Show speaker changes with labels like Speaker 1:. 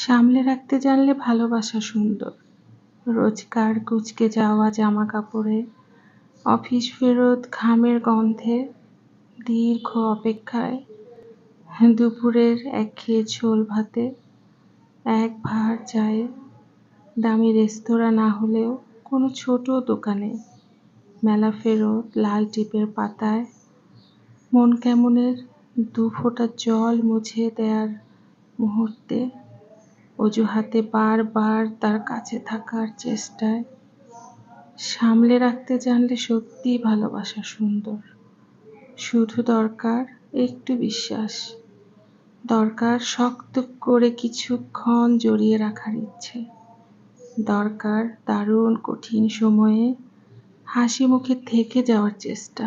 Speaker 1: সামলে রাখতে জানলে ভালোবাসা সুন্দর। রোজকার কুঁচকে যাওয়া জামা কাপড়ে, অফিস ফেরত ঘামের গন্ধে, দীর্ঘ অপেক্ষায়, দুপুরের একঘেয়ে ঝোল ভাতে, এক ভার চায়ে, দামি রেস্তোরাঁ না হলেও কোনো ছোট দোকানে, মেলা ফেরত লাল টিপের পাতায়, মন কেমনের দুফোঁটা জল মুছে দেয়ার মুহূর্তে, অজুহাতে বারবার তার কাছে থাকার চেষ্টায়। সামলে রাখতে জানলে সত্যিই ভালোবাসা সুন্দর। শুধু দরকার একটু বিশ্বাস, দরকার শক্ত করে কিছুক্ষণ জড়িয়ে রাখার ইচ্ছে, দরকার দারুণ কঠিন সময়ে হাসি মুখে থেকে যাওয়ার চেষ্টা।